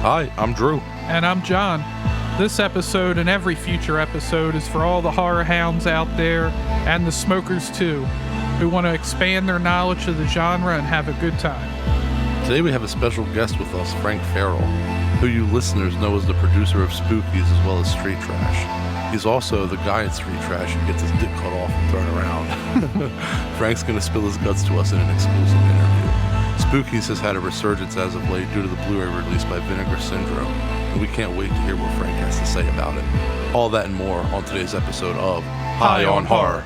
Hi, I'm Drew. And I'm John. This episode and every future episode is for all the horror hounds out there, and the smokers too, who want to expand their knowledge of the genre and have a good time. Today we have a special guest with us, Frank Farel, who you listeners know as the producer of Spookies as well as Street Trash. He's also the guy in Street Trash who gets his dick cut off and thrown around. Frank's going to spill his guts to us in an exclusive interview. Spookies has had a resurgence as of late due to the Blu-ray release by Vinegar Syndrome, and we can't wait to hear what Frank has to say about it. All that and more on today's episode of High on Horror.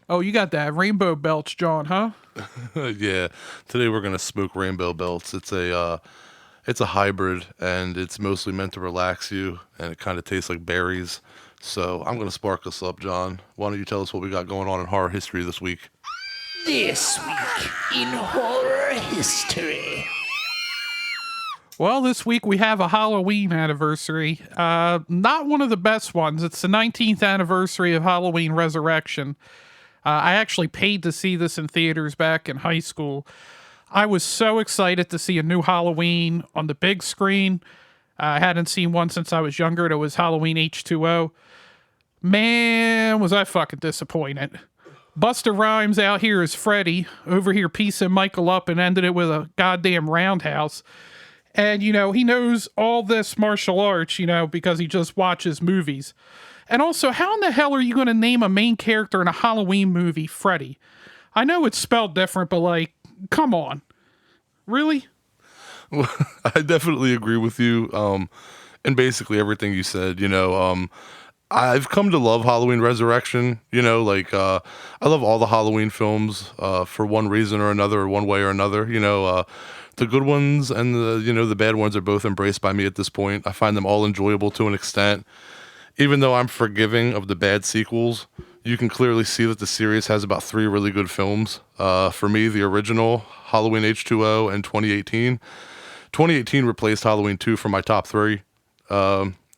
Oh, you got that rainbow belch, John, huh? Yeah, today we're gonna smoke rainbow belts. It's a hybrid, and it's mostly meant to relax you, and it kind of tastes like berries. So I'm gonna spark us up, John. Why don't you tell us what we got going on in horror history this week? This week in horror history. Well, this week we have a Halloween anniversary. Not one of the best ones. It's the 19th anniversary of Halloween Resurrection. I actually paid to see this in theaters back in high school. I was so excited to see a new Halloween on the big screen. I hadn't seen one since I was younger. It was Halloween H2O. Man, was I fucking disappointed. Busta Rhymes out here as Freddy, over here piecing Michael up and ended it with a goddamn roundhouse. And, he knows all this martial arts, because he just watches movies. And also, how in the hell are you going to name a main character in a Halloween movie Freddy? I know it's spelled different, but come on. Really? Well, I definitely agree with you. And basically everything you said, I've come to love Halloween Resurrection, I love all the Halloween films, for one reason or another, or one way or another, the good ones and the bad ones are both embraced by me at this point. I find them all enjoyable to an extent. Even though I'm forgiving of the bad sequels, you can clearly see that the series has about 3 really good films. For me, the original, Halloween H2O, and 2018. 2018 replaced Halloween 2 for my top 3.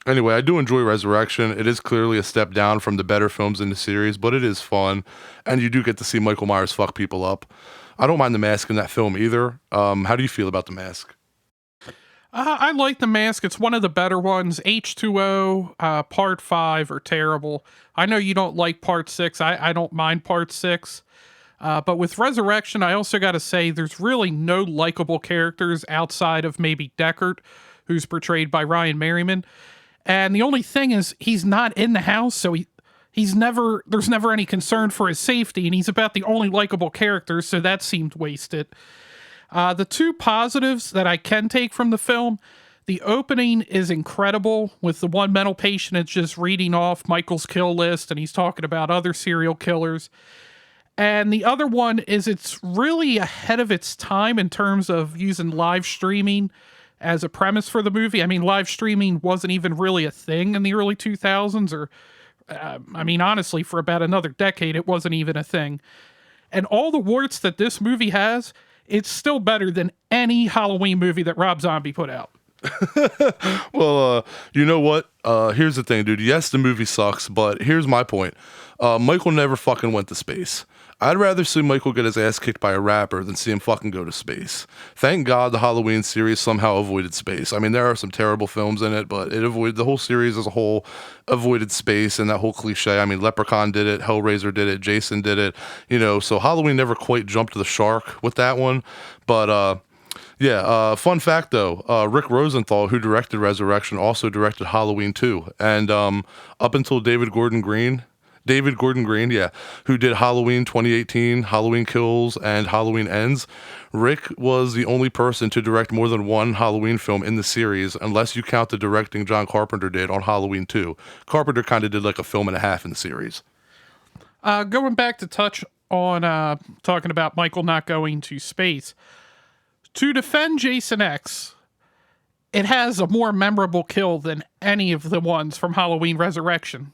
Anyway, I do enjoy Resurrection. It is clearly a step down from the better films in the series, but it is fun, and you do get to see Michael Myers fuck people up. I don't mind the mask in that film either. How do you feel about the mask? I like the mask. It's one of the better ones. H2O, Part 5 are terrible. I know you don't like Part 6. I don't mind Part 6. But with Resurrection, I also got to say there's really no likable characters outside of maybe Deckard, who's portrayed by Ryan Merriman. And the only thing is he's not in the house, so there's never any concern for his safety, and he's about the only likable character, so that seemed wasted. The 2 positives that I can take from the film, the opening is incredible with the one mental patient. It's just reading off Michael's kill list and he's talking about other serial killers. And the other one is it's really ahead of its time in terms of using live streaming as a premise for the movie. I mean, live streaming wasn't even really a thing in the early 2000s or, honestly, for about another decade, it wasn't even a thing. And all the warts that this movie has, it's still better than any Halloween movie that Rob Zombie put out. Well, you know what? Here's the thing, dude. Yes, the movie sucks, but here's my point. Michael never fucking went to space. I'd rather see Michael get his ass kicked by a rapper than see him fucking go to space. Thank God the Halloween series somehow avoided space. I mean, there are some terrible films in it, but the whole series as a whole avoided space and that whole cliche. I mean, Leprechaun did it, Hellraiser did it, Jason did it, so Halloween never quite jumped the shark with that one. But, fun fact though, Rick Rosenthal, who directed Resurrection, also directed Halloween 2. And up until David Gordon Green, who did Halloween 2018, Halloween Kills, and Halloween Ends, Rick was the only person to direct more than one Halloween film in the series, unless you count the directing John Carpenter did on Halloween 2. Carpenter kind of did like a film and a half in the series. Going back to touch on talking about Michael not going to space, to defend Jason X, it has a more memorable kill than any of the ones from Halloween Resurrection.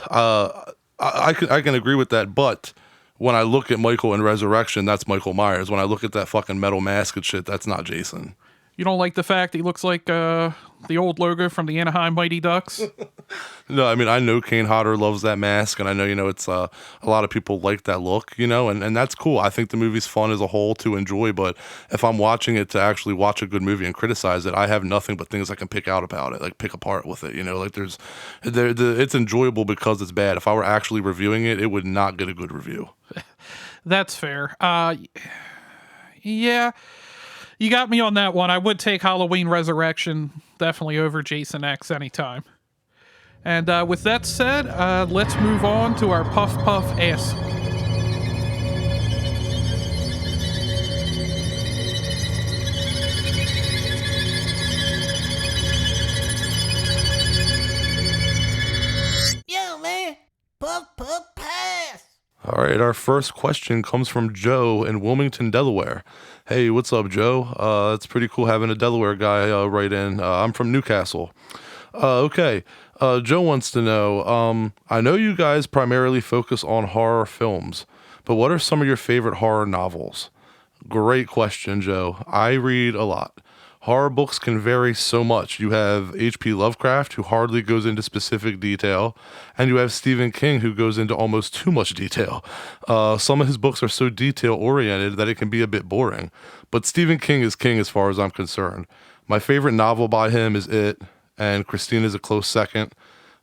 I can agree with that, but when I look at Michael in Resurrection, that's Michael Myers. When I look at that fucking metal mask and shit, that's not Jason. You don't like the fact he looks like the old logo from the Anaheim Mighty Ducks? No, I mean, I know Kane Hodder loves that mask, and I know, it's a lot of people like that look, and that's cool. I think the movie's fun as a whole to enjoy, but if I'm watching it to actually watch a good movie and criticize it, I have nothing but things I can pick out about it, like pick apart with it, like it's enjoyable because it's bad. If I were actually reviewing it, it would not get a good review. That's fair. Yeah. You got me on that one. I would take Halloween Resurrection definitely over Jason X anytime. And with that said, let's move on to our Puff Puff Ass. Yo, man. Puff, puff, pass. All right, our first question comes from Joe in Wilmington, Delaware. Hey, what's up, Joe? It's pretty cool having a Delaware guy write in. I'm from Newcastle. Okay, Joe wants to know, I know you guys primarily focus on horror films, but what are some of your favorite horror novels? Great question, Joe. I read a lot. Horror books can vary so much. You have H.P. Lovecraft, who hardly goes into specific detail, and you have Stephen King, who goes into almost too much detail. Some of his books are so detail-oriented that it can be a bit boring, but Stephen King is king as far as I'm concerned. My favorite novel by him is It, and Christine is a close second,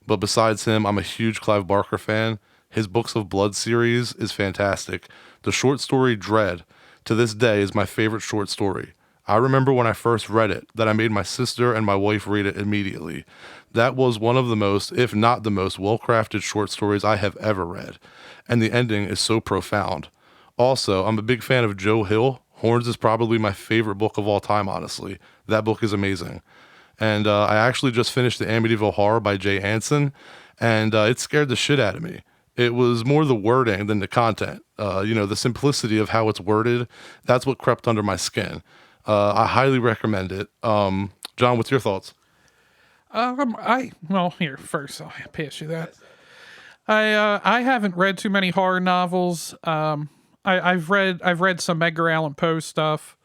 but besides him, I'm a huge Clive Barker fan. His Books of Blood series is fantastic. The short story Dread, to this day, is my favorite short story. I remember when I first read it, that I made my sister and my wife read it immediately. That was one of the most, if not the most, well-crafted short stories I have ever read. And the ending is so profound. Also, I'm a big fan of Joe Hill. Horns is probably my favorite book of all time, honestly. That book is amazing. And I actually just finished The Amityville Horror by Jay Anson, and it scared the shit out of me. It was more the wording than the content. The simplicity of how it's worded, that's what crept under my skin. I highly recommend it. John, what's your thoughts? Here, first I'll pass you that. I haven't read too many horror novels. I've read some Edgar Allan Poe stuff,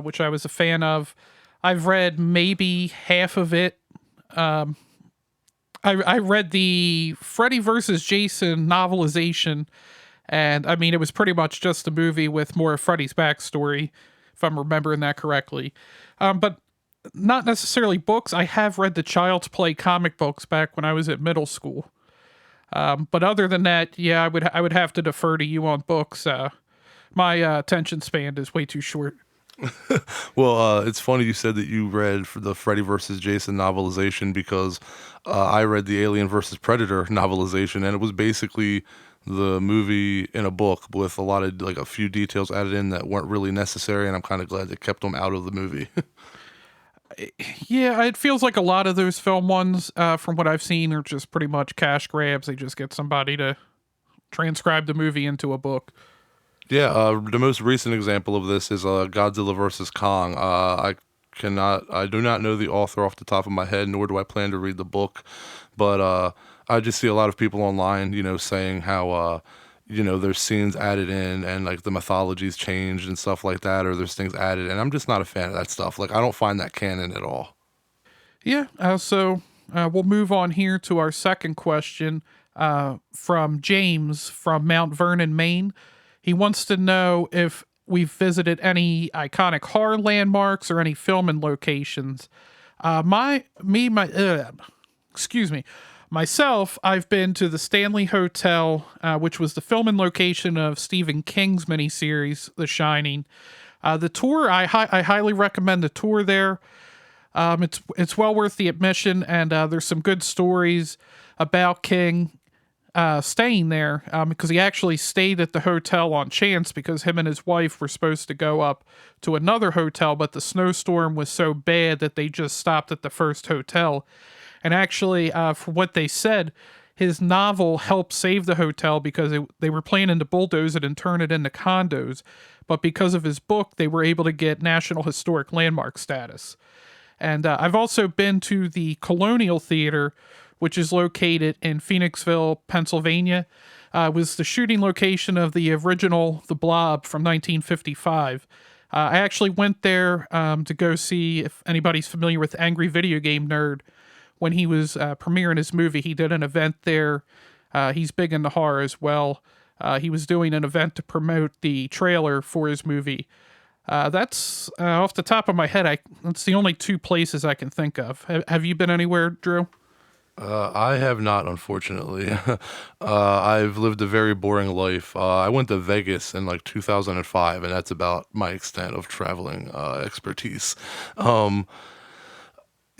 which I was a fan of. I've read maybe half of it. I read the Freddy vs. Jason novelization, and I mean, it was pretty much just a movie with more of Freddy's backstory, if I'm remembering that correctly. But not necessarily books. I have read the Child's Play comic books back when I was at middle school. But other than that, yeah, I would have to defer to you on books. My attention span is way too short. Well, it's funny you said that you read for the Freddy vs. Jason novelization because I read the Alien vs. Predator novelization, and it was basically the movie in a book with a lot of a few details added in that weren't really necessary, and I'm kind of glad they kept them out of the movie. Yeah, it feels like a lot of those film ones, from what I've seen, are just pretty much cash grabs. They just get somebody to transcribe the movie into a book. Yeah, the most recent example of this is Godzilla vs. Kong. I do not know the author off the top of my head, nor do I plan to read the book, but I just see a lot of people online, saying how, there's scenes added in and the mythology's changed and stuff like that, or there's things added, and I'm just not a fan of that stuff. I don't find that canon at all. Yeah, so we'll move on here to our second question from James from Mount Vernon, Maine. He wants to know if we've visited any iconic horror landmarks or any filming locations. Myself, I've been to the Stanley Hotel, which was the filming location of Stephen King's miniseries, The Shining. The tour, I highly recommend the tour there. It's well worth the admission, and there's some good stories about King staying there, because he actually stayed at the hotel on chance because him and his wife were supposed to go up to another hotel, but the snowstorm was so bad that they just stopped at the first hotel. And actually, from what they said, his novel helped save the hotel because they were planning to bulldoze it and turn it into condos. But because of his book, they were able to get National Historic Landmark status. And I've also been to the Colonial Theater, which is located in Phoenixville, Pennsylvania. was the shooting location of the original The Blob from 1955. I actually went there to go see, if anybody's familiar with Angry Video Game Nerd, when he was premiering his movie. He did an event there. He's big into horror as well. He was doing an event to promote the trailer for his movie. That's off the top of my head. That's the only two places I can think of. Have you been anywhere, Drew? I have not, unfortunately. I've lived a very boring life. I went to Vegas in like 2005, and that's about my extent of traveling expertise.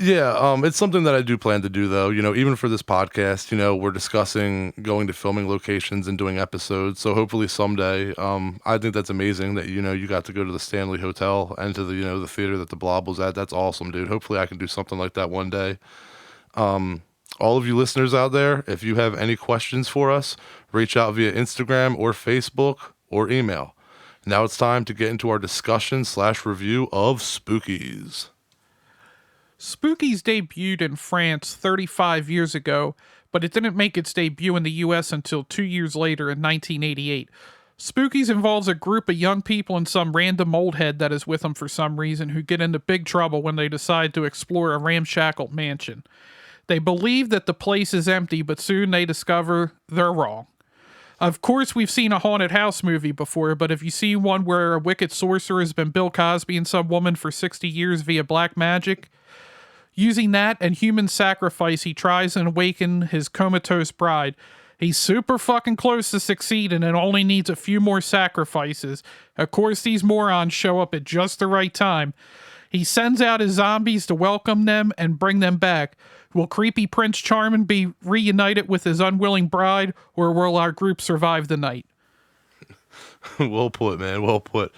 It's something that I do plan to do, though. Even for this podcast, we're discussing going to filming locations and doing episodes. So hopefully someday, I think that's amazing that, you got to go to the Stanley Hotel and to the theater that the Blob was at. That's awesome, dude. Hopefully I can do something like that one day. All of you listeners out there, if you have any questions for us, reach out via Instagram or Facebook or email. Now it's time to get into our discussion/review of Spookies. Spookies debuted in France 35 years ago, but it didn't make its debut in the US until 2 years later in 1988. Spookies involves a group of young people and some random old head that is with them for some reason who get into big trouble when they decide to explore a ramshackle mansion. They believe that the place is empty, but soon they discover they're wrong. Of course, we've seen a haunted house movie before, but if you see one where a wicked sorcerer has been Bill Cosby and some woman for 60 years via black magic, using that and human sacrifice, he tries and awaken his comatose bride. He's super fucking close to succeeding and only needs a few more sacrifices. Of course, these morons show up at just the right time. He sends out his zombies to welcome them and bring them back. Will creepy Prince Charming be reunited with his unwilling bride, or will our group survive the night? Well put, man. Well put.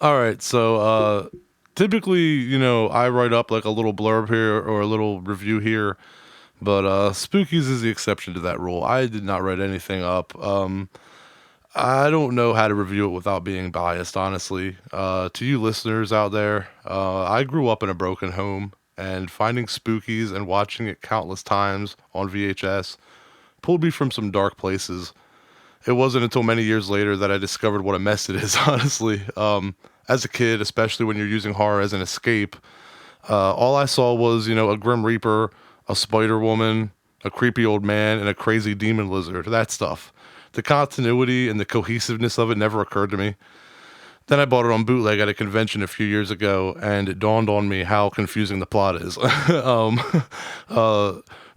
All right, so typically, I write up like a little blurb here or a little review here, but Spookies is the exception to that rule. I did not write anything up. I don't know how to review it without being biased, honestly. To you listeners out there, I grew up in a broken home, and finding Spookies and watching it countless times on VHS pulled me from some dark places. It wasn't until many years later that I discovered what a mess it is, honestly. As a kid, especially when you're using horror as an escape, all I saw was, a Grim Reaper, a Spider Woman, a creepy old man, and a crazy demon lizard. That stuff. The continuity and the cohesiveness of it never occurred to me. Then I bought it on bootleg at a convention a few years ago, and it dawned on me how confusing the plot is.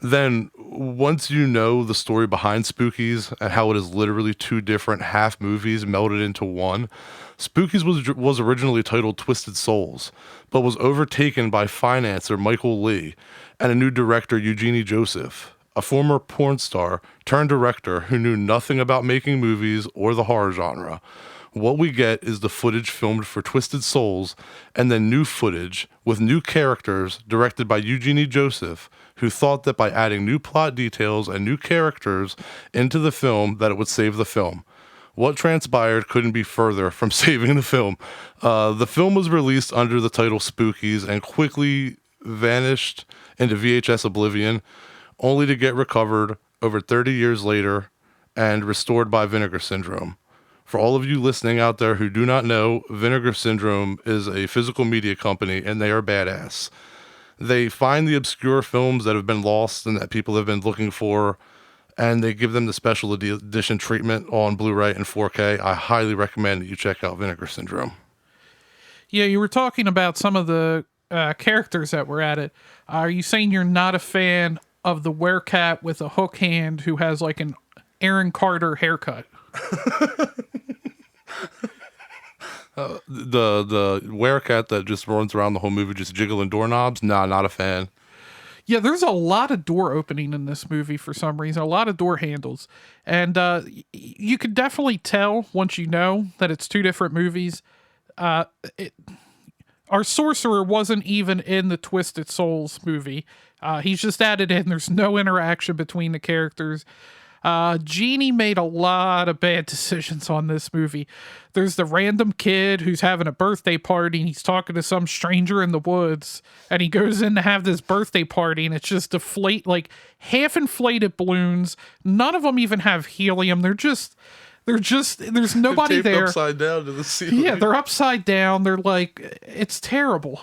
Then, once you know the story behind Spookies and how it is literally two different half movies melded into one, Spookies was originally titled Twisted Souls, but was overtaken by financer Michael Lee and a new director, Eugenie Joseph, a former porn star turned director who knew nothing about making movies or the horror genre. What we get is the footage filmed for Twisted Souls, and then new footage with new characters directed by Eugenie Joseph, who thought that by adding new plot details and new characters into the film that it would save the film. What transpired couldn't be further from saving the film. The film was released under the title Spookies and quickly vanished into VHS oblivion, only to get recovered over 30 years later and restored by Vinegar Syndrome. For all of you listening out there who do not know, Vinegar Syndrome is a physical media company, and they are badass. They find the obscure films that have been lost and that people have been looking for, and they give them the special edition treatment on Blu-ray and 4K. I highly recommend that you check out Vinegar Syndrome. Yeah, you were talking about some of the characters that were at it. Are you saying you're not a fan of the werecat with a hook hand who has like an Aaron Carter haircut? The werecat that just runs around the whole movie just jiggling doorknobs? Nah, not a fan. Yeah, there's a lot of door opening in this movie for some reason, a lot of door handles. And you could definitely tell once you know that it's two different movies. Our sorcerer wasn't even in the Twisted Souls movie. He's just added in. There's no interaction between the characters. Genie made a lot of bad decisions on this movie. There's the random kid who's having a birthday party and he's talking to some stranger in the woods, and he goes in to have this birthday party and it's just half inflated balloons. None of them even have helium. There's nobody Taped there. upside down to the ceiling. Yeah, they're upside down. They're like, it's terrible.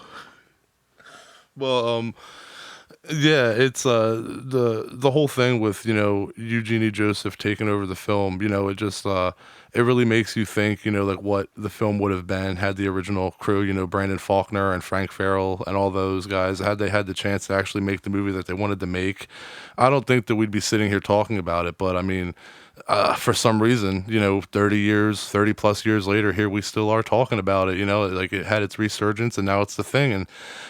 Well, yeah, it's the whole thing with Eugenie Joseph taking over the film. It just it really makes you think. Like what the film would have been had the original crew. Brandon Faulkner and Frank Farel and all those guys, had they had the chance to actually make the movie that they wanted to make. I don't think that we'd be sitting here talking about it. But I mean, for some reason, 30 plus years later, here we still are talking about it. Like it had its resurgence and now it's the thing. And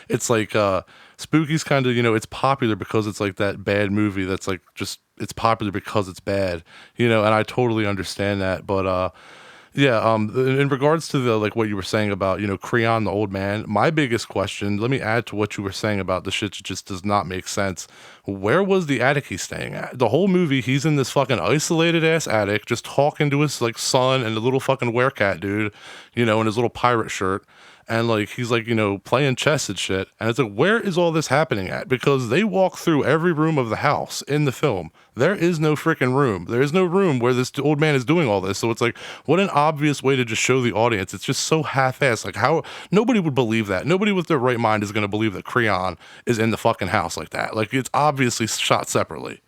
it's like Spookies kind of, it's popular because it's like that bad movie that's like just, it's popular because it's bad, and I totally understand that. But yeah, in regards to the like what you were saying about Creon the old man, my biggest question, let me add to what you were saying about the shit that just does not make sense. Where was the attic he's staying at? The whole movie, he's in this fucking isolated ass attic, just talking to his like son and the little fucking werecat dude, in his little pirate shirt. And like he's like playing chess and shit, and it's like, where is all this happening at? Because they walk through every room of the house in the film. There is no freaking room. There is no room where this old man is doing all this. So it's like, what an obvious way to just show the audience. It's just so half-assed. Like how nobody would believe that. Nobody with their right mind is going to believe that Creon is in the fucking house like that. Like it's obviously shot separately.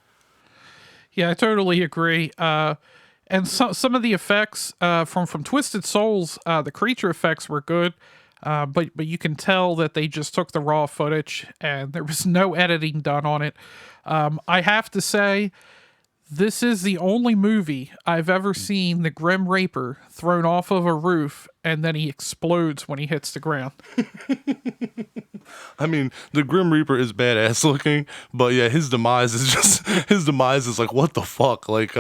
Yeah, I totally agree. And some of the effects from Twisted Souls, the creature effects were good. But you can tell that they just took the raw footage and there was no editing done on it. I have to say, this is the only movie I've ever seen the Grim Reaper thrown off of a roof and then he explodes when he hits the ground. I mean, the Grim Reaper is badass looking, but yeah, his demise is like, what the fuck? Like,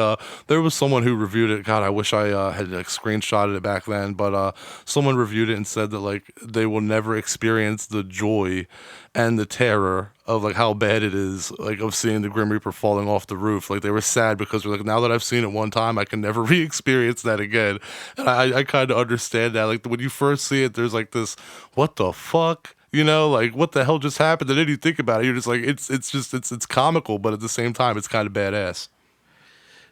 there was someone who reviewed it. God, I wish I had like screenshotted it back then, but someone reviewed it and said that like they will never experience the joy and the terror of like how bad it is, like of seeing the Grim Reaper falling off the roof. Like they were sad because they're like, now that I've seen it one time, I can never re-experience that again. And I kind of understand that. Like when you first see it, there's like this, what the fuck? Like what the hell just happened? And then you think about it, you're just like, it's comical, but at the same time, it's kind of badass.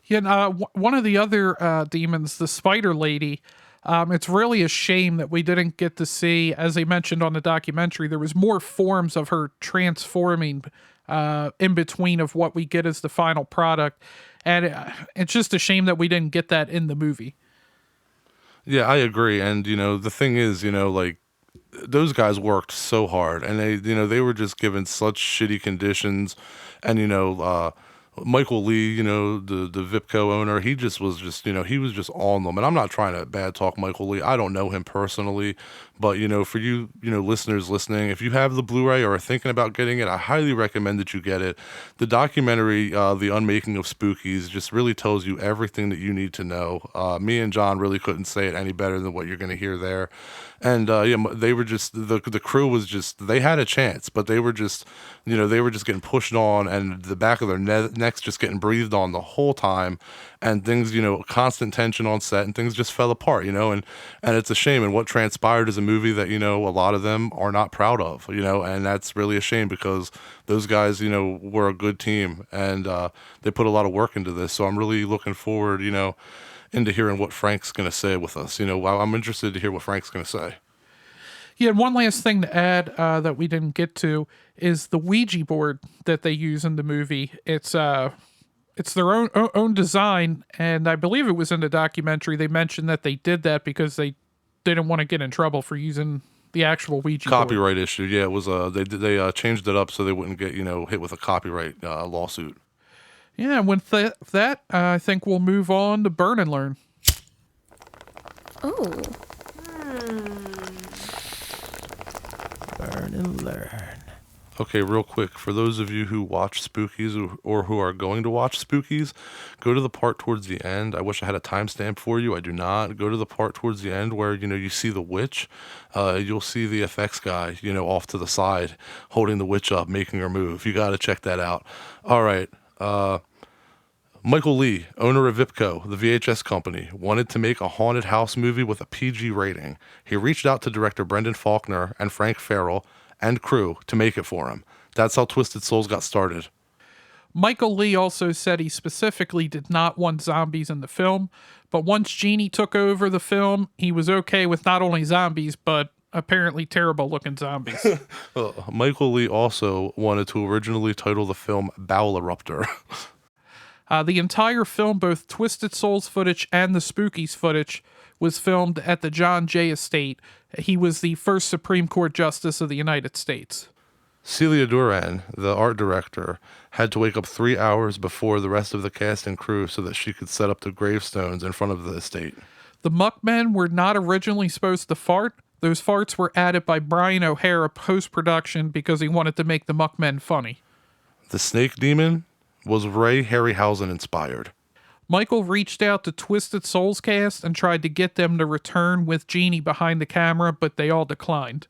Yeah, and, one of the other demons, the Spider Lady, it's really a shame that we didn't get to see, as they mentioned on the documentary, there was more forms of her transforming in between of what we get as the final product. And it's just a shame that we didn't get that in the movie. Yeah, I agree. And, the thing is, like, those guys worked so hard and they were just given such shitty conditions. And, Michael Lee, the Vipco owner, he was just on them. And I'm not trying to bad talk Michael Lee. I don't know him personally, but for you, listeners listening, if you have the Blu-ray or are thinking about getting it, I highly recommend that you get it. The documentary, The Unmaking of Spookies, just really tells you everything that you need to know. Me and John really couldn't say it any better than what you're going to hear there. And they were just the crew was just, they had a chance, but they were just getting pushed on, and the back of their necks just getting breathed on the whole time, and things, constant tension on set, and things just fell apart, and it's a shame. And what transpired is a movie that a lot of them are not proud of, and that's really a shame because those guys were a good team, and they put a lot of work into this. So I'm really looking forward into hearing what Frank's going to say with us. I'm interested to hear what Frank's going to say. Yeah, and one last thing to add that we didn't get to is the Ouija board that they use in the movie. It's their own design, and I believe it was in the documentary. They mentioned that they did that because they didn't want to get in trouble for using the actual Ouija copyright board. issue. Yeah, it was. They changed it up so they wouldn't get hit with a copyright lawsuit. Yeah, and with that, I think we'll move on to Burn and Learn. Oh. Burn and learn. Okay, real quick, for those of you who watch Spookies or who are going to watch Spookies, go to the part towards the end. I wish I had a timestamp for you. I do not. Go to the part towards the end where, you see the witch. You'll see the effects guy, off to the side, holding the witch up, making her move. You got to check that out. All right. Michael Lee, owner of Vipco, the VHS company, wanted to make a haunted house movie with a PG rating. He reached out to director Brendan Faulkner and Frank Farel and crew to make it for him. That's how Twisted Souls got started. Michael Lee also said he specifically did not want zombies in the film, but once Genie took over the film, he was okay with not only zombies, but apparently terrible looking zombies. Michael Lee also wanted to originally title the film Bowleruptor. The entire film, both Twisted Souls footage and the Spookies footage, was filmed at the John Jay Estate. He was the first Supreme Court Justice of the United States. Celia Duran, the art director, had to wake up 3 hours before the rest of the cast and crew so that she could set up the gravestones in front of the estate. The Muckmen were not originally supposed to fart. Those farts were added by Brian O'Hara post-production because he wanted to make the Muckmen funny. The Snake Demon was Ray Harryhausen inspired. Michael reached out to Twisted Souls cast and tried to get them to return with Genie behind the camera, but they all declined.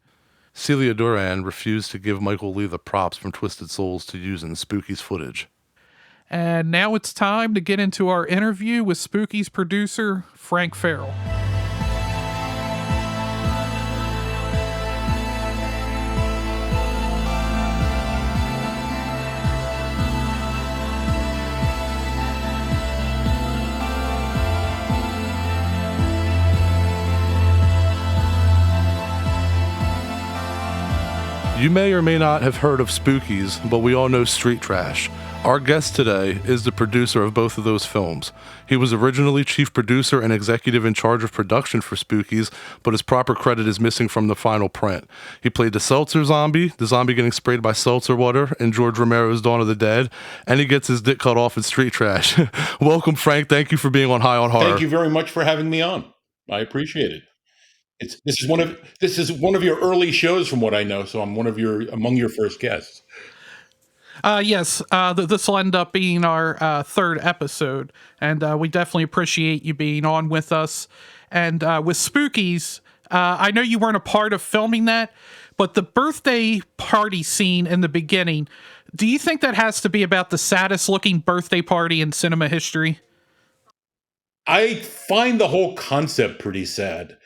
Celia Duran refused to give Michael Lee the props from Twisted Souls to use in the Spookies footage. And now it's time to get into our interview with Spookies producer Frank Farel. You may or may not have heard of Spookies, but we all know Street Trash. Our guest today is the producer of both of those films. He was originally chief producer and executive in charge of production for Spookies, but his proper credit is missing from the final print. He played the Seltzer zombie, the zombie getting sprayed by seltzer water in George Romero's Dawn of the Dead, and he gets his dick cut off in Street Trash. Welcome, Frank. Thank you for being on High on Horror. Thank you very much for having me on. I appreciate it. This is one of your early shows, from what I know. So I'm among your first guests. Yes, this will end up being our third episode, and we definitely appreciate you being on with us. And with Spookies, I know you weren't a part of filming that, but the birthday party scene in the beginning, do you think that has to be about the saddest looking birthday party in cinema history? I find the whole concept pretty sad.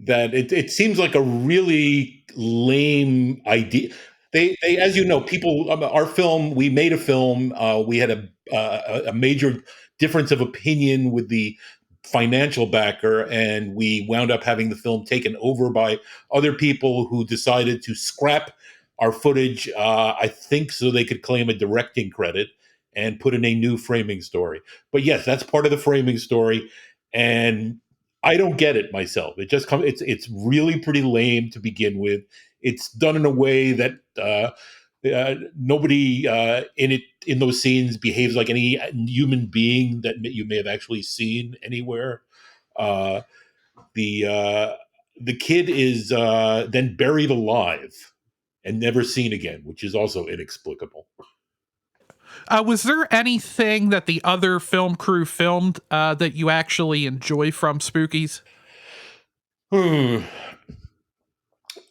That it seems like a really lame idea. They as you know, people. Our film, we made a film. We had a major difference of opinion with the financial backer, and we wound up having the film taken over by other people who decided to scrap our footage. I think so they could claim a directing credit and put in a new framing story. But yes, that's part of the framing story, and I don't get it myself. It just comes. It's really pretty lame to begin with. It's done in a way that nobody in those scenes behaves like any human being that you may have actually seen anywhere. The kid is then buried alive and never seen again, which is also inexplicable. Was there anything that the other film crew filmed that you actually enjoy from Spookies?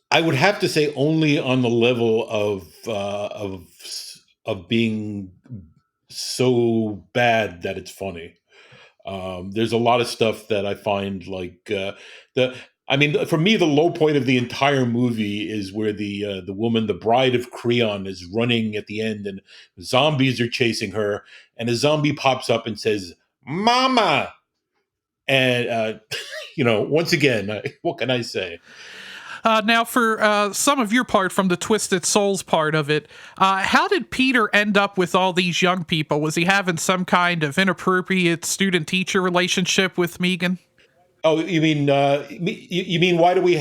I would have to say only on the level of being so bad that it's funny. There's a lot of stuff that I find like for me, the low point of the entire movie is where the woman, the bride of Creon, is running at the end, and zombies are chasing her, and a zombie pops up and says, "Mama," and once again, what can I say? Now, for some of your part from the Twisted Souls part of it, how did Peter end up with all these young people? Was he having some kind of inappropriate student-teacher relationship with Megan? Oh, you mean why do we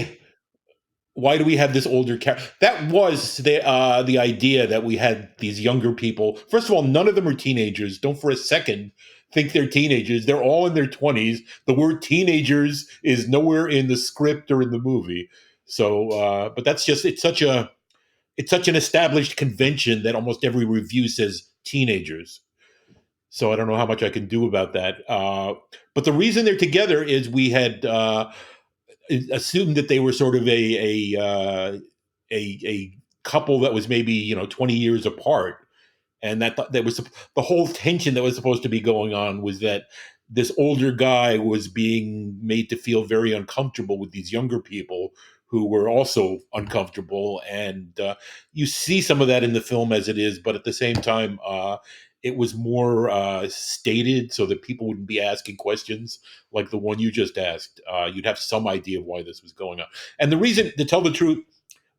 have this older character? That was the idea, that we had these younger people. First of all, none of them are teenagers. Don't for a second think they're teenagers. They're all in their 20s. The word teenagers is nowhere in the script or in the movie. So, but that's just, it's such an established convention that almost every review says teenagers. So I don't know how much I can do about that. But the reason they're together is we had assumed that they were sort of a couple that was maybe 20 years apart, And that was the whole tension that was supposed to be going on, was that this older guy was being made to feel very uncomfortable with these younger people who were also uncomfortable. And you see some of that in the film as it is, but at the same time, it was more stated so that people wouldn't be asking questions like the one you just asked. You'd have some idea of why this was going on. And the reason, to tell the truth,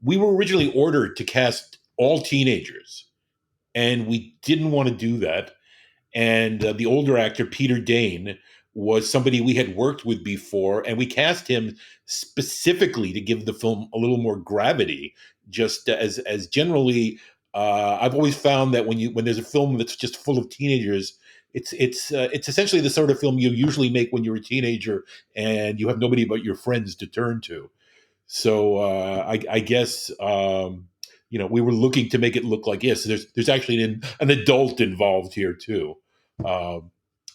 we were originally ordered to cast all teenagers, and we didn't want to do that. And the older actor, Peter Dane, was somebody we had worked with before, and we cast him specifically to give the film a little more gravity. Just as generally, I've always found that when there's a film that's just full of teenagers, it's essentially the sort of film you usually make when you're a teenager and you have nobody but your friends to turn to. So I guess we were looking to make it look like, yes, there's actually an adult involved here too.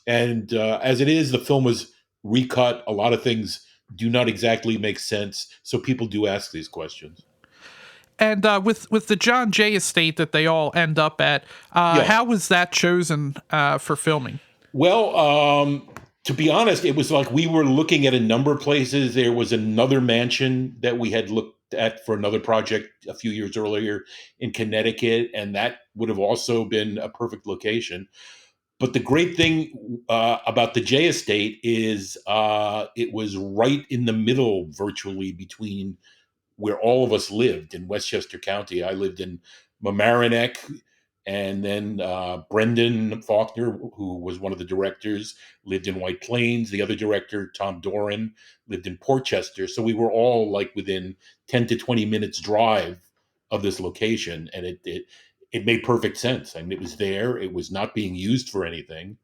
And as it is, the film was recut. A lot of things do not exactly make sense, so people do ask these questions. And with the John Jay estate that they all end up at, Yeah. how was that chosen for filming? Well, to be honest, it was like we were looking at a number of places. There was another mansion that we had looked at for another project a few years earlier in Connecticut, and that would have also been a perfect location. But the great thing about the Jay Estate is it was right in the middle, virtually, between where all of us lived in Westchester County. I lived in Mamaroneck, and then Brendan Faulkner, who was one of the directors, lived in White Plains. The other director, Tom Doran, lived in Portchester. So we were all like within 10 to 20 minutes drive of this location, and it made perfect sense. I mean, it was there. It was not being used for anything.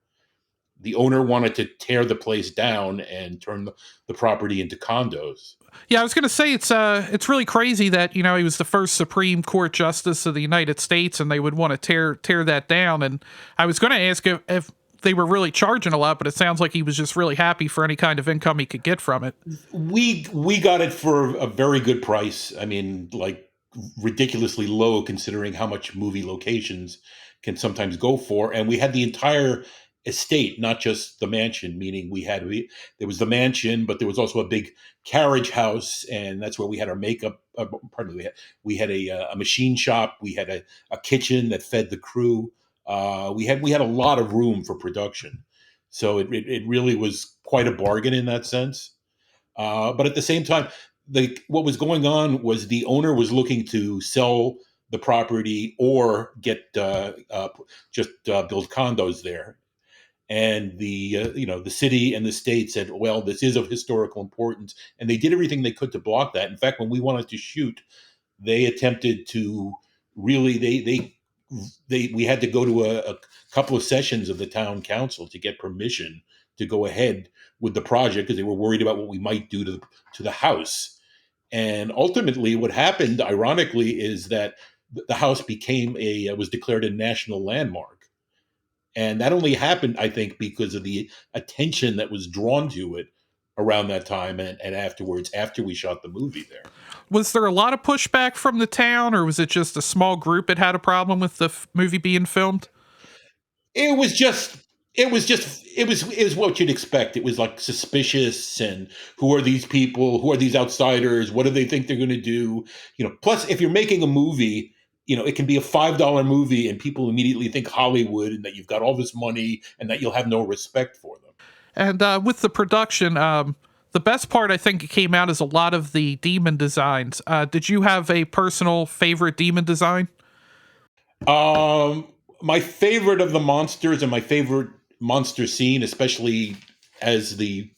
The owner wanted to tear the place down and turn the property into condos. Yeah, I was going to say it's really crazy that he was the first Supreme Court Justice of the United States, and they would want to tear that down. And I was going to ask if they were really charging a lot, but it sounds like he was just really happy for any kind of income he could get from it. We got it for a very good price. I mean, like ridiculously low considering how much movie locations can sometimes go for. And we had the entire estate, not just the mansion, meaning there was the mansion, but there was also a big carriage house, and that's where we had our makeup. We had a machine shop. We had a kitchen that fed the crew. We had a lot of room for production, so it really was quite a bargain in that sense. But at the same time, what was going on was the owner was looking to sell the property or get build condos there. And the city and the state said, well, this is of historical importance, and they did everything they could to block that. In fact, when we wanted to shoot, they attempted to really we had to go to a couple of sessions of the town council to get permission to go ahead with the project, because they were worried about what we might do to the house. And ultimately, what happened, ironically, is that the house was declared a national landmark. And that only happened, I think, because of the attention that was drawn to it around that time and afterwards, after we shot the movie there. Was there a lot of pushback from the town, or was it just a small group that had a problem with the movie being filmed? It was what you'd expect. It was like suspicious, and who are these people? Who are these outsiders? What do they think they're going to do? Plus, if you're making a movie, it can be a $5 movie and people immediately think Hollywood and that you've got all this money and that you'll have no respect for them. And with the production, the best part, I think, came out is a lot of the demon designs. Did you have a personal favorite demon design? My favorite of the monsters and my favorite monster scene, especially as the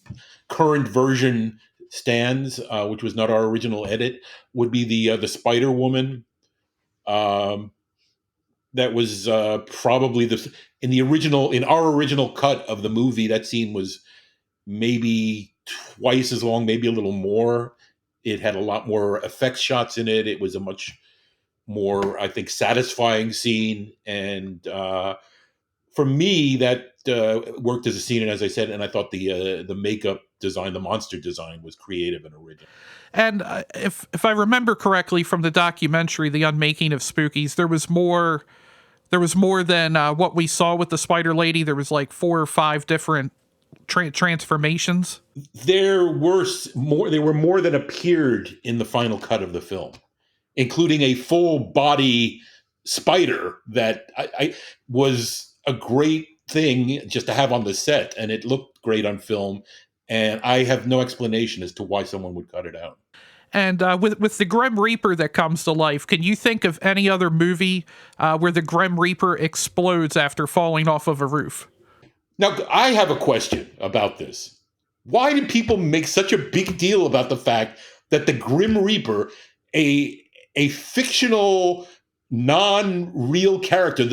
current version stands, which was not our original edit, would be the Spider Woman. That was probably in our original cut of the movie. That scene was maybe twice as long, maybe a little more. It had a lot more effects shots in it. It was a much more, I think, satisfying scene. And for me, that worked as a scene. And as I said, and I thought the makeup design, the monster design, was creative and original. And if I remember correctly from the documentary, The Unmaking of Spookies, there was more there was more than what we saw with the Spider Lady. There was like 4 or 5 different transformations. There were more. There were more than appeared in the final cut of the film, including a full body spider that I was a great thing just to have on the set, and it looked great on film. And I have no explanation as to why someone would cut it out. And with the Grim Reaper that comes to life, can you think of any other movie where the Grim Reaper explodes after falling off of a roof? Now, I have a question about this. Why did people make such a big deal about the fact that the Grim Reaper, a fictional, non-real character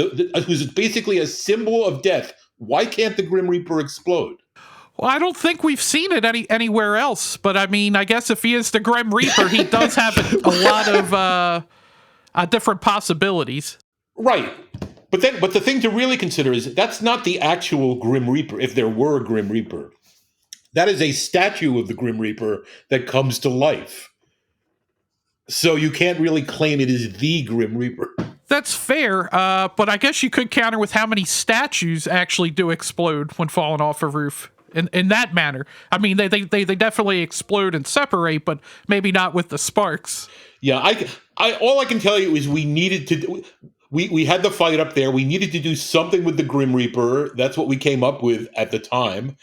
who's basically a symbol of death, why can't the Grim Reaper explode? Well, I don't think we've seen it anywhere else. But I mean, I guess if he is the Grim Reaper, he does have a lot of different possibilities. Right. But the thing to really consider is that's not the actual Grim Reaper, if there were a Grim Reaper. That is a statue of the Grim Reaper that comes to life. So you can't really claim it is the Grim Reaper. That's fair, but I guess you could counter with how many statues actually do explode when falling off a roof. In that manner, I mean, they definitely explode and separate, but maybe not with the sparks. Yeah, I all I can tell you is we needed to. We had the fight up there. We needed to do something with the Grim Reaper. That's what we came up with at the time.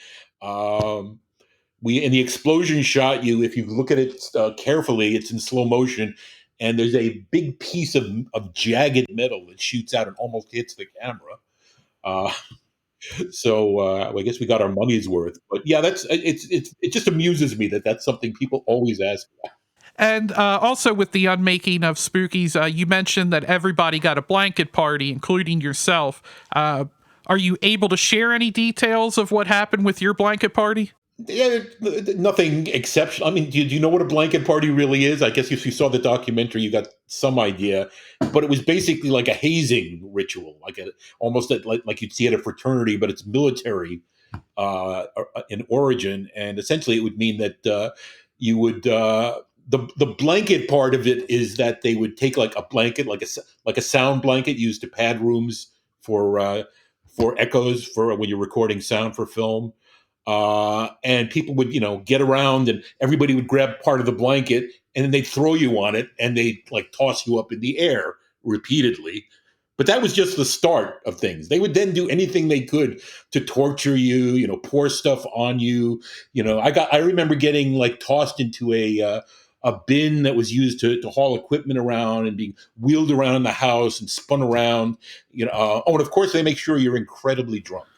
We in the explosion shot, if you look at it carefully, it's in slow motion, and there's a big piece of jagged metal that shoots out and almost hits the camera. So I guess we got our money's worth. But yeah, it just amuses me that that's something people always ask about. And also with the unmaking of Spookies, you mentioned that everybody got a blanket party, including yourself. Are you able to share any details of what happened with your blanket party? Yeah, nothing exceptional. I mean, do you know what a blanket party really is? I guess if you saw the documentary, you got some idea. But it was basically like a hazing ritual, almost like you'd see at a fraternity, but it's military in origin. And essentially, it would mean that you would the blanket part of it is that they would take like a blanket, like a sound blanket used to pad rooms for echoes for when you're recording sound for film. And people would, get around and everybody would grab part of the blanket and then they'd throw you on it and they'd like toss you up in the air repeatedly. But that was just the start of things. They would then do anything they could to torture you, pour stuff on you. I remember getting like tossed into a bin that was used to haul equipment around and being wheeled around the house and spun around. And of course they make sure you're incredibly drunk.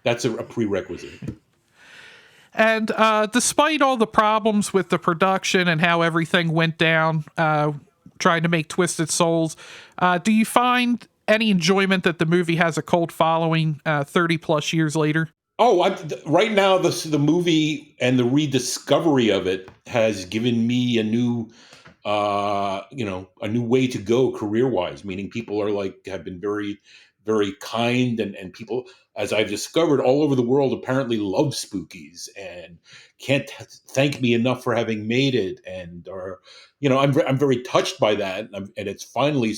That's a prerequisite. And despite all the problems with the production and how everything went down, trying to make Twisted Souls, do you find any enjoyment that the movie has a cult following 30 plus years later? Oh, right now the movie and the rediscovery of it has given me a new way to go career wise. Meaning people have been very, very kind and people, as I've discovered, all over the world apparently love Spookies and can't thank me enough for having made it. And I'm very touched by that, and it's finally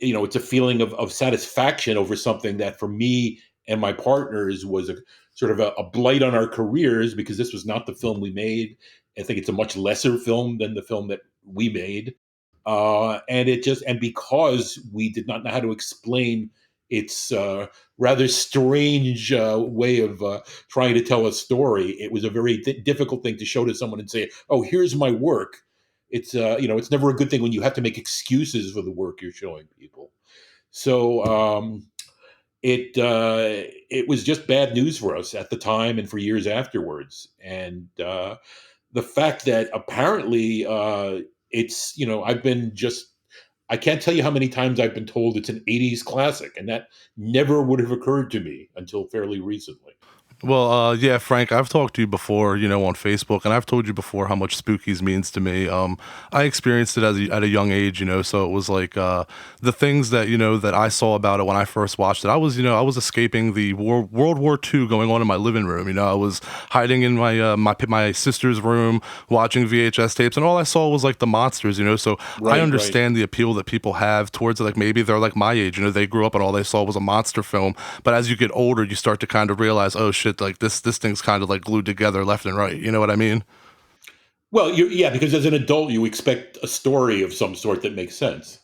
it's a feeling of satisfaction over something that for me and my partners was a sort of a blight on our careers, because this was not the film we made. I think it's a much lesser film than the film that we made. And because we did not know how to explain its rather strange way of trying to tell a story, it was a very difficult thing to show to someone and say, "Oh, here's my work." It's never a good thing when you have to make excuses for the work you're showing people. So it was just bad news for us at the time and for years afterwards. And the fact that apparently I can't tell you how many times I've been told it's an 80s classic, and that never would have occurred to me until fairly recently. Well, yeah, Frank, I've talked to you before, on Facebook, and I've told you before how much Spookies means to me. I experienced it at a young age, so it was like the things that that I saw about it when I first watched it. I was escaping the World War II going on in my living room. I was hiding in my sister's room watching VHS tapes, and all I saw was like the monsters. So I Right. understand the appeal that people have towards it. Like maybe they're like my age, they grew up and all they saw was a monster film. But as you get older, you start to kind of realize, oh shit, like this thing's kind of like glued together left and right. You know what I mean? Well, yeah, because as an adult, you expect a story of some sort that makes sense.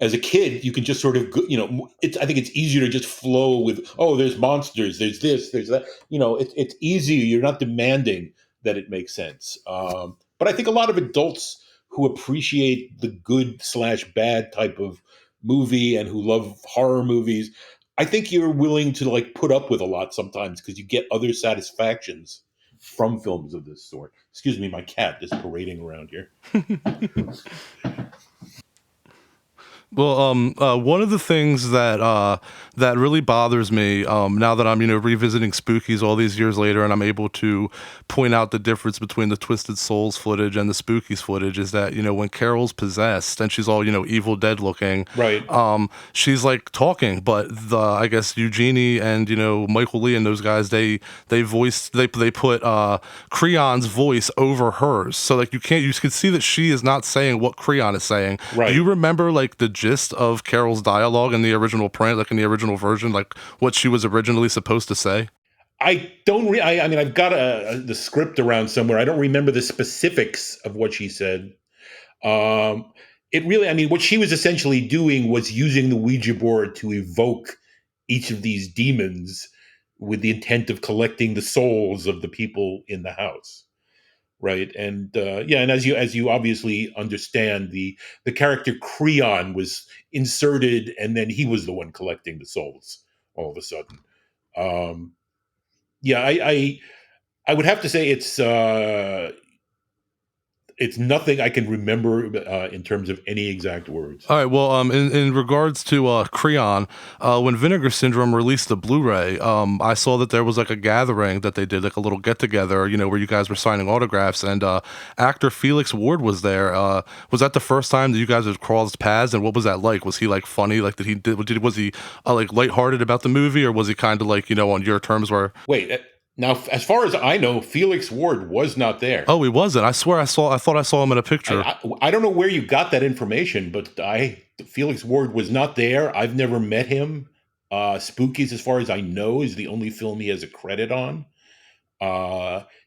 As a kid, you can just sort of, I think it's easier to just flow with, oh, there's monsters, there's this, there's that. It's easier. You're not demanding that it makes sense. But I think a lot of adults who appreciate the good slash bad type of movie and who love horror movies, I think you're willing to like put up with a lot sometimes because you get other satisfactions from films of this sort. Excuse me, my cat is parading around here. Well, one of the things that really bothers me now that I'm revisiting Spookies all these years later, and I'm able to point out the difference between the Twisted Souls footage and the Spookies footage is that when Carol's possessed and she's all Evil Dead looking, Right. she's like talking, but I guess Eugenie and Michael Lee and those guys they put Creon's voice over hers, so like you can see that she is not saying what Creon is saying. Do Right. you remember like the gist of Carol's dialogue in the original print, like in the original version, like what she was originally supposed to say? I don't. I mean, I've got the script around somewhere. I don't remember the specifics of what she said. Um, it really. I mean, what she was essentially doing was using the Ouija board to evoke each of these demons with the intent of collecting the souls of the people in the house. Right. And yeah, and as you obviously understand, the character Creon was inserted, and then he was the one collecting the souls all of a sudden. Um, yeah, I would have to say it's nothing I can remember in terms of any exact words. All right. Well, in regards to Creon, when Vinegar Syndrome released the Blu-ray, I saw that there was like a gathering that they did, like a little get-together, where you guys were signing autographs, and actor Felix Ward was there. Was that the first time that you guys had crossed paths? And what was that like? Was he like funny? Like, was he like lighthearted about the movie, or was he kind of like on your terms? Where Wait, now as far as I know, Felix Ward was not there. oh, he wasn't. I swear I thought I saw him in a picture. I don't know where you got that information, but Felix Ward was not there. I've never met him. Spookies, as far as I know, is the only film he has a credit on.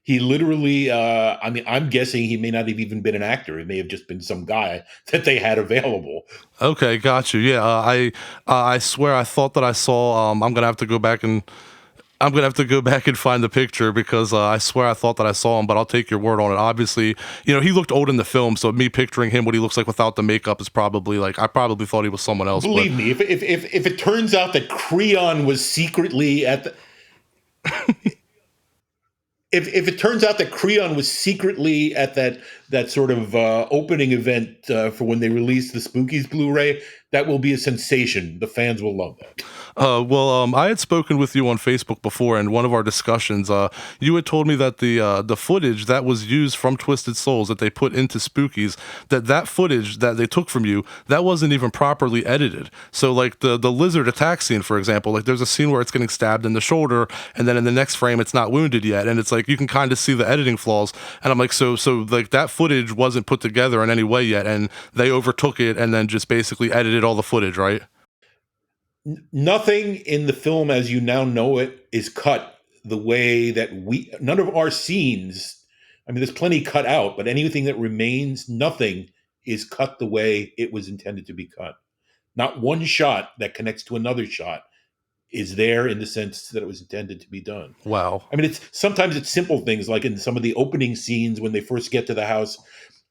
He literally, I mean, I'm guessing he may not have even been an actor. It may have just been some guy that they had available. Okay, got you. Yeah, I swear I thought that I saw. I'm gonna have to go back and find the picture because I swear I thought that I saw him, but I'll take your word on it. Obviously, he looked old in the film, so me picturing him what he looks like without the makeup is probably like I probably thought he was someone else. But Believe me, if it turns out that Creon was secretly at the if it turns out that Creon was secretly at that sort of opening event for when they released the Spookies Blu-ray, that will be a sensation. The fans will love that. well, I had spoken with you on Facebook before, and one of our discussions, you had told me that the footage that was used from Twisted Souls that they put into Spookies, that footage that they took from you, that wasn't even properly edited. So, like the lizard attack scene, for example, like there's a scene where it's getting stabbed in the shoulder, and then in the next frame, it's not wounded yet, and it's like you can kind of see the editing flaws. And I'm like, so like that footage wasn't put together in any way yet, and they overtook it and then just basically edited all the footage, right? Nothing in the film as you now know it is cut the way that none of our scenes, I mean, there's plenty cut out, but anything that remains, nothing is cut the way it was intended to be cut. Not one shot that connects to another shot is there in the sense that it was intended to be done. Wow. I mean, it's simple things like in some of the opening scenes when they first get to the house,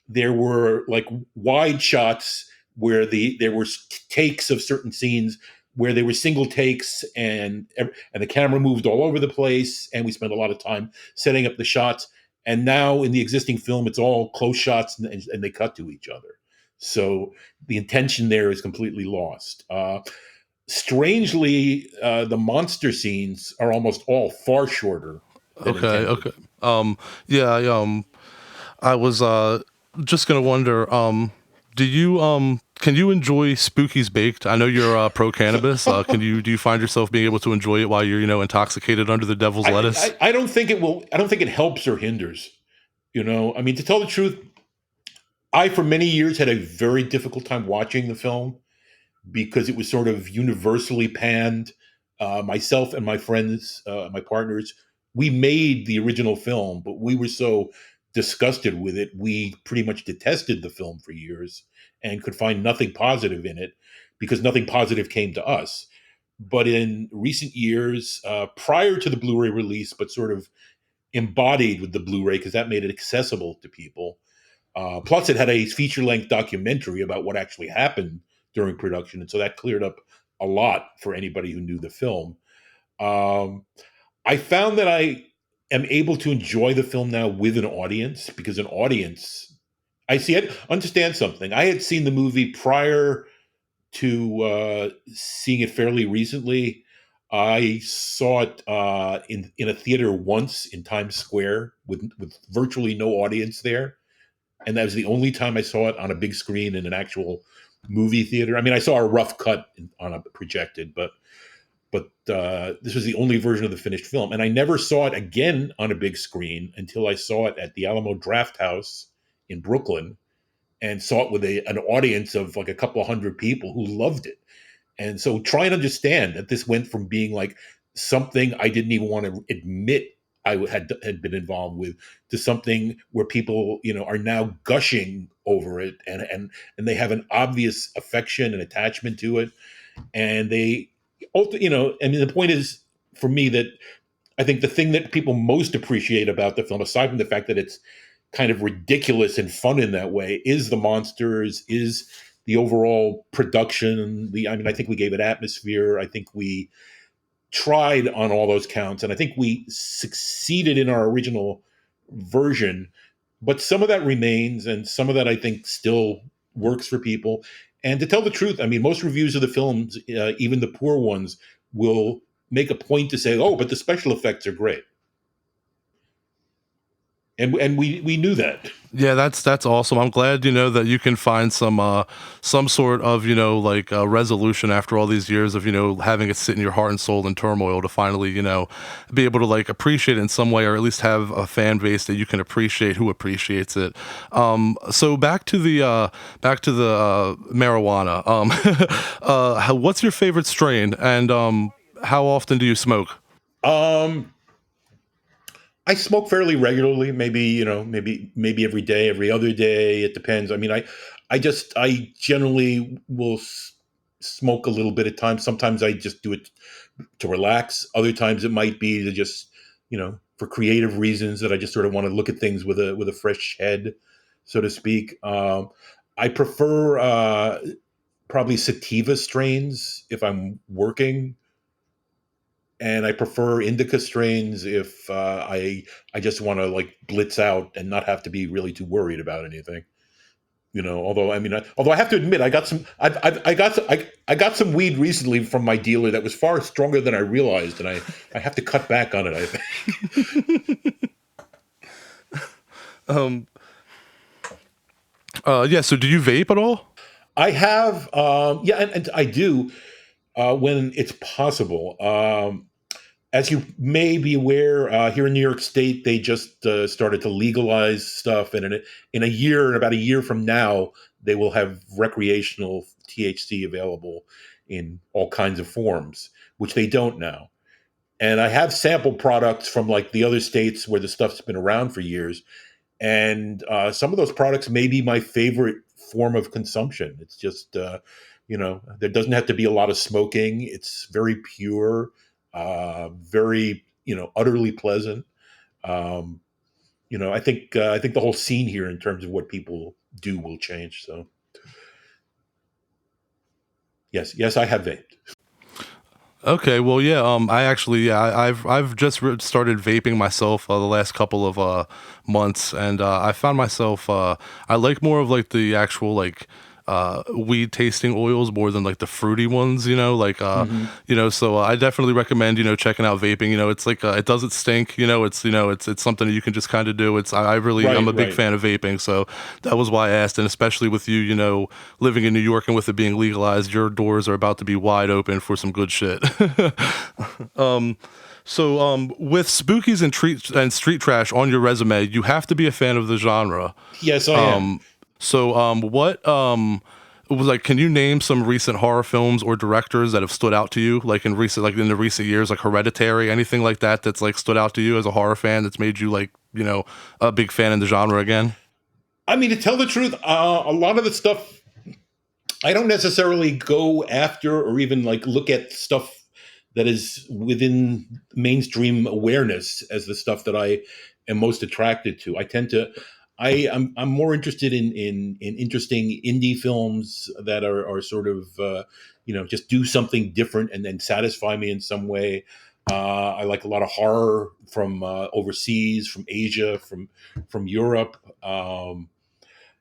there were like wide shots where there were takes of certain scenes where they were single takes, and the camera moved all over the place, and we spent a lot of time setting up the shots. And now in the existing film, it's all close shots, and they cut to each other. So the intention there is completely lost. Strangely, the monster scenes are almost all far shorter than Okay, intended. okay. Yeah, I was just gonna wonder, do you can you enjoy Spookies baked? I know you're pro cannabis. Do you find yourself being able to enjoy it while you're intoxicated under the devil's lettuce? I don't think it will. I don't think it helps or hinders. I mean, to tell the truth, I for many years had a very difficult time watching the film because it was sort of universally panned. Myself and my friends, my partners, we made the original film, but we were so disgusted with it, we pretty much detested the film for years and could find nothing positive in it because nothing positive came to us. But in recent years, prior to the Blu-ray release, but sort of embodied with the Blu-ray because that made it accessible to people. Plus, it had a feature-length documentary about what actually happened during production, and so that cleared up a lot for anybody who knew the film. Um, I found that I am able to enjoy the film now with an audience because an audience. I see it. Understand something. I had seen the movie prior to seeing it fairly recently. I saw it in a theater once in Times Square with virtually no audience there, and that was the only time I saw it on a big screen in an actual movie theater. I mean, I saw a rough cut on a projected, but this was the only version of the finished film, and I never saw it again on a big screen until I saw it at the Alamo Draft House in Brooklyn, and saw it with an audience of like a couple of hundred people who loved it. And so try and understand that this went from being like something I didn't even want to admit I had been involved with to something where people, are now gushing over it and they have an obvious affection and attachment to it. And I mean, the point is for me that I think the thing that people most appreciate about the film, aside from the fact that it's kind of ridiculous and fun in that way, is the monsters, is the overall production. I mean, I think we gave it atmosphere. I think we tried on all those counts, and I think we succeeded in our original version. But some of that remains, and some of that I think still works for people. And to tell the truth, I mean, most reviews of the films, even the poor ones, will make a point to say, "Oh, but the special effects are great," and we knew that. Yeah, that's awesome. I'm glad that you can find some sort of like resolution after all these years of having it sit in your heart and soul in turmoil to finally be able to like appreciate it in some way, or at least have a fan base that you can appreciate who appreciates it. So back to the marijuana. What's your favorite strain, and how often do you smoke? Um, I smoke fairly regularly, maybe every day, every other day. It depends. I mean, I generally will smoke a little bit at times. Sometimes I just do it to relax. Other times it might be to just, for creative reasons that I just sort of want to look at things with a fresh head, so to speak. I prefer probably sativa strains if I'm working, and I prefer indica strains if I just want to like blitz out and not have to be really too worried about anything. Although I mean, although I have to admit, I got some weed recently from my dealer that was far stronger than I realized, and I have to cut back on it. I think. Um, yeah. So do you vape at all? I have, yeah, and I do when it's possible. As you may be aware, here in New York State, they just started to legalize stuff, and in about a year from now, they will have recreational THC available in all kinds of forms, which they don't now. And I have sample products from like the other states where the stuff's been around for years, and some of those products may be my favorite form of consumption. It's just there doesn't have to be a lot of smoking. It's very pure, very utterly pleasant. um, I think the whole scene here in terms of what people do will change. So yes, I have vaped. Okay, well, yeah. I actually, yeah, I've just started vaping myself the last couple of months, and I found myself I like more of like the actual like weed tasting oils more than like the fruity ones, so I definitely recommend, checking out vaping. It's like, it doesn't stink, it's something that you can just kind of do. I'm a big Right. fan of vaping. So that was why I asked. And especially with you, living in New York and with it being legalized, your doors are about to be wide open for some good shit. With Spookies and street trash on your resume, you have to be a fan of the genre. Yes, I am. What was like? Can you name some recent horror films or directors that have stood out to you, like in the recent years, like Hereditary, anything like that that's like stood out to you as a horror fan that's made you like a big fan in the genre again? I mean, to tell the truth, a lot of the stuff I don't necessarily go after or even like look at stuff that is within mainstream awareness as the stuff that I am most attracted to. I'm more interested in interesting indie films that are sort of just do something different and then satisfy me in some way. I like a lot of horror from overseas, from Asia, from Europe.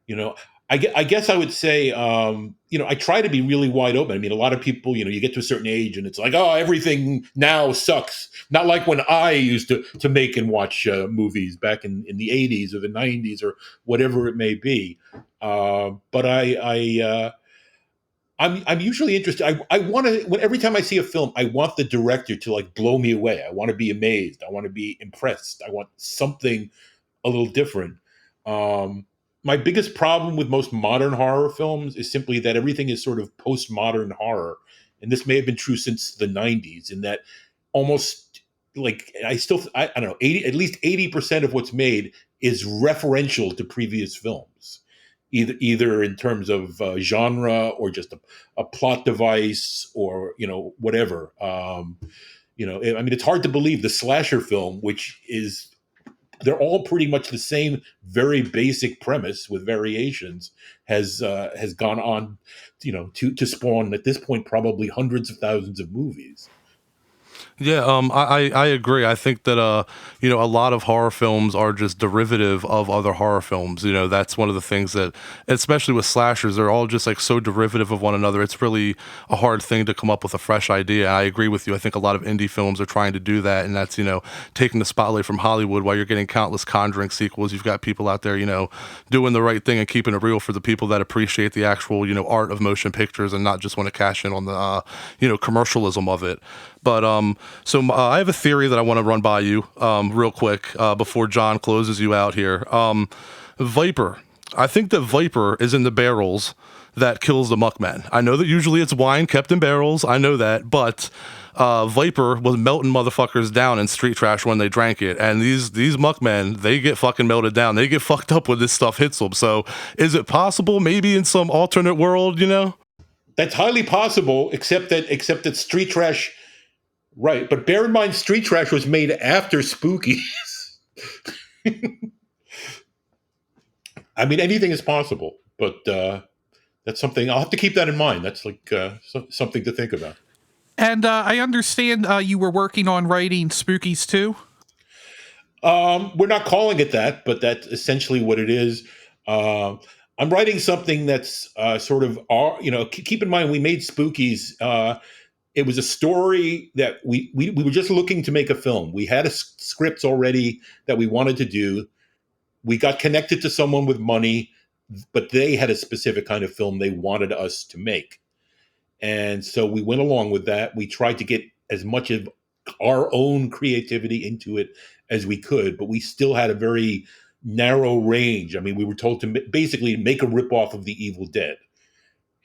You know, I guess I would say, I try to be really wide open. I mean, a lot of people, you get to a certain age and it's like, oh, everything now sucks. Not like when I used to make and watch movies back in the 80s or the 90s or whatever it may be. But I'm usually interested. I want to, every time I see a film, I want the director to like blow me away. I want to be amazed. I want to be impressed. I want something a little different. My biggest problem with most modern horror films is simply that everything is sort of postmodern horror. And this may have been true since the 90s, in that almost like I don't know, at least 80% of what's made is referential to previous films. Either in terms of genre or just a plot device or whatever. I mean, it's hard to believe the slasher film, which is they're all pretty much the same, very basic premise with variations, has gone on, to spawn at this point probably hundreds of thousands of movies. Yeah, I agree. I think that a lot of horror films are just derivative of other horror films. That's one of the things that, especially with slashers, they're all just like so derivative of one another. It's really a hard thing to come up with a fresh idea. I agree with you. I think a lot of indie films are trying to do that, and that's taking the spotlight from Hollywood. While you're getting countless Conjuring sequels, you've got people out there doing the right thing and keeping it real for the people that appreciate the actual art of motion pictures and not just want to cash in on the commercialism of it. But I have a theory that I want to run by you real quick before John closes you out here. Viper. I think that Viper is in the barrels that kills the muckmen. I know that usually it's wine kept in barrels. I know that. But Viper was melting motherfuckers down in street trash when they drank it. And these muckmen, they get fucking melted down. They get fucked up when this stuff hits them. So is it possible maybe in some alternate world, That's highly possible, except that street trash. Right, but bear in mind, street trash was made after Spookies. I mean, anything is possible, but that's something I'll have to keep that in mind. That's like something to think about. And I understand you were working on writing Spookies too. We're not calling it that, but that's essentially what it is. I'm writing something that's sort of, keep in mind, we made Spookies. It was a story that we were just looking to make a film. We had scripts already that we wanted to do. We got connected to someone with money, but they had a specific kind of film they wanted us to make. And so we went along with that. We tried to get as much of our own creativity into it as we could, but we still had a very narrow range. I mean, we were told to basically make a ripoff of The Evil Dead.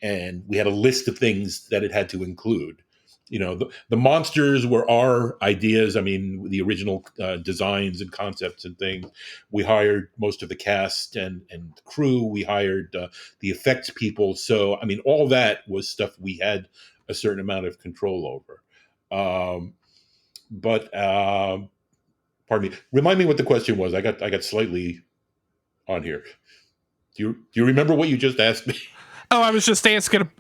And we had a list of things that it had to include. The monsters were our ideas. I mean, the original designs and concepts and things. We hired most of the cast and crew. We hired the effects people. So, I mean, all that was stuff we had a certain amount of control over. Pardon me. Remind me what the question was. I got slightly on here. Do you remember what you just asked me? Oh, I was just asking.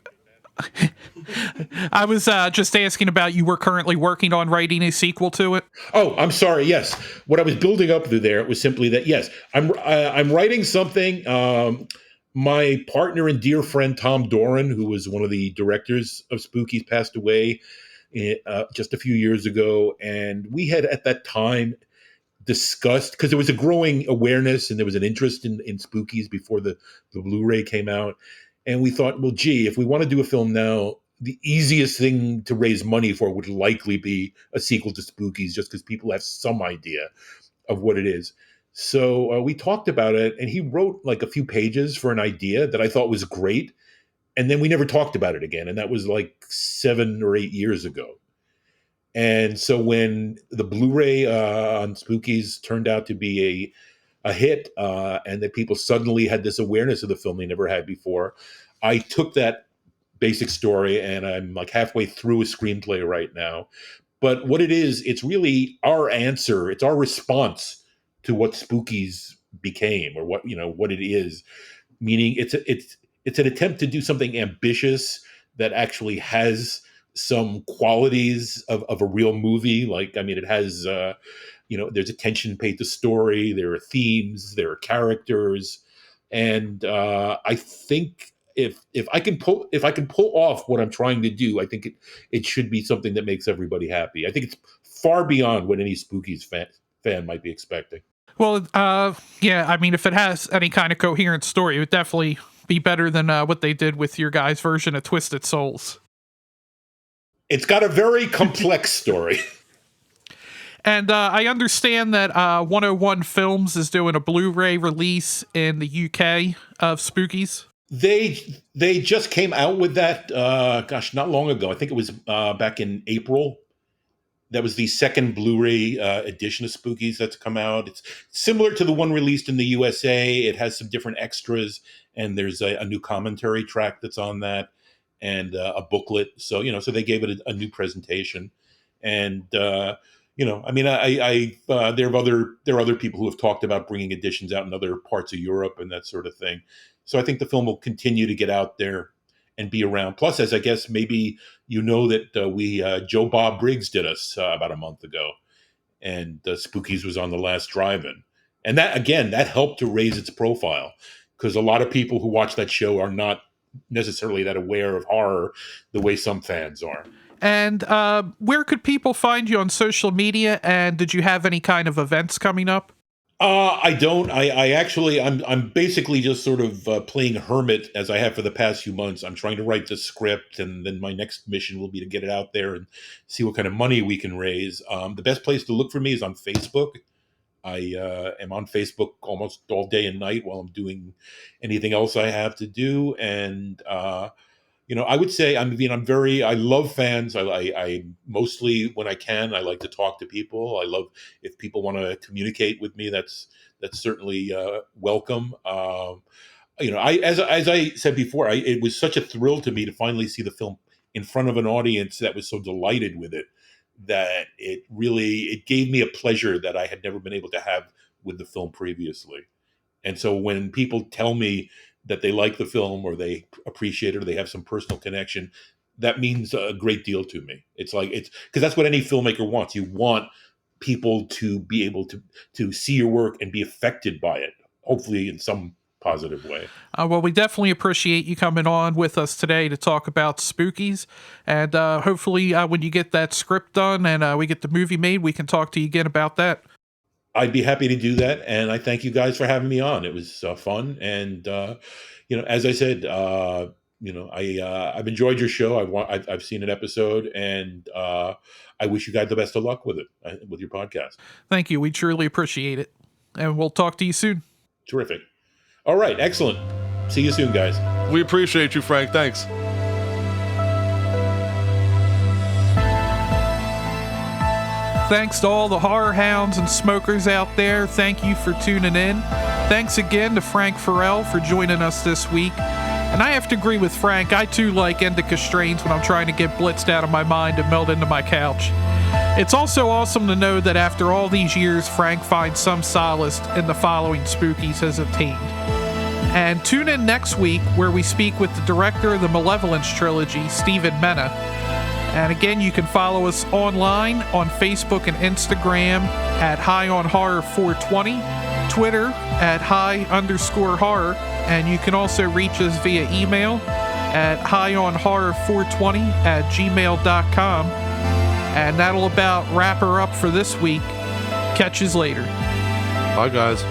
I was just asking about you were currently working on writing a sequel to it. Oh, I'm sorry. Yes, what I was building up to there was simply that. Yes, I'm writing something. My partner and dear friend Tom Doran, who was one of the directors of Spookies, passed away just a few years ago. And we had at that time discussed, because there was a growing awareness and there was an interest in Spookies before the Blu-ray came out. And we thought, well, gee, if we want to do a film now, the easiest thing to raise money for would likely be a sequel to Spookies, just because people have some idea of what it is. So we talked about it, and he wrote like a few pages for an idea that I thought was great. And then we never talked about it again. And that was like 7 or 8 years ago. And so when the Blu-ray on Spookies turned out to be a hit, and that people suddenly had this awareness of the film they never had before, I took that basic story and I'm like halfway through a screenplay right now. But what it is, it's really our answer. It's our response to what Spookies became, or what it is. Meaning it's an attempt to do something ambitious that actually has some qualities of a real movie. Like, I mean, it has, there's attention paid to story. There are themes. There are characters, and I think if I can pull off what I'm trying to do, I think it should be something that makes everybody happy. I think it's far beyond what any Spookies fan might be expecting. Well, yeah, I mean, if it has any kind of coherent story, it would definitely be better than what they did with your guys' version of Twisted Souls. It's got a very complex story. And I understand that 101 Films is doing a Blu-ray release in the UK of Spookies. They just came out with that, not long ago. I think it was back in April. That was the second Blu-ray edition of Spookies that's come out. It's similar to the one released in the USA. It has some different extras, and there's a new commentary track that's on that, and a booklet. So so they gave it a new presentation, and I mean, there are other people who have talked about bringing editions out in other parts of Europe and that sort of thing. So I think the film will continue to get out there and be around. Plus, as I guess maybe that Joe Bob Briggs did us about a month ago, and Spookies was on the last drive-in, and that helped to raise its profile, because a lot of people who watch that show are not necessarily that aware of horror the way some fans are. And where could people find you on social media? And did you have any kind of events coming up? I don't. I'm basically just sort of playing hermit, as I have for the past few months. I'm trying to write the script, and then my next mission will be to get it out there and see what kind of money we can raise. The best place to look for me is on Facebook. I am on Facebook almost all day and night while I'm doing anything else I have to do. And I would say, I love fans. I mostly, when I can, I like to talk to people. I love if people want to communicate with me. That's certainly welcome. As I said before, it was such a thrill to me to finally see the film in front of an audience that was so delighted with it, that it gave me a pleasure that I had never been able to have with the film previously. And so when people tell me that they like the film, or they appreciate it, or they have some personal connection, that means a great deal to me. It's because that's what any filmmaker wants. You want people to be able to see your work and be affected by it, hopefully in some positive way. Well, we definitely appreciate you coming on with us today to talk about Spookies. And hopefully when you get that script done and we get the movie made, we can talk to you again about that. I'd be happy to do that, and I thank you guys for having me on. It was fun, and as I said, I've enjoyed your show. I've seen an episode, and I wish you guys the best of luck with it, with your podcast. Thank you. We truly appreciate it, and we'll talk to you soon. Terrific. All right, excellent. See you soon, guys. We appreciate you, Frank. Thanks. Thanks to all the horror hounds and smokers out there. Thank you for tuning in. Thanks again to Frank Farel for joining us this week. And I have to agree with Frank. I too like indica strains when I'm trying to get blitzed out of my mind and melt into my couch. It's also awesome to know that after all these years, Frank finds some solace in the following Spookies has obtained. And tune in next week where we speak with the director of the Malevolence trilogy, Stephen Mena. And again, you can follow us online on Facebook and Instagram at High on Horror 420, Twitter at High_horror, And you can also reach us via email at highonhorror420@gmail.com. And that'll about wrap her up for this week. Catch yous later. Bye, guys.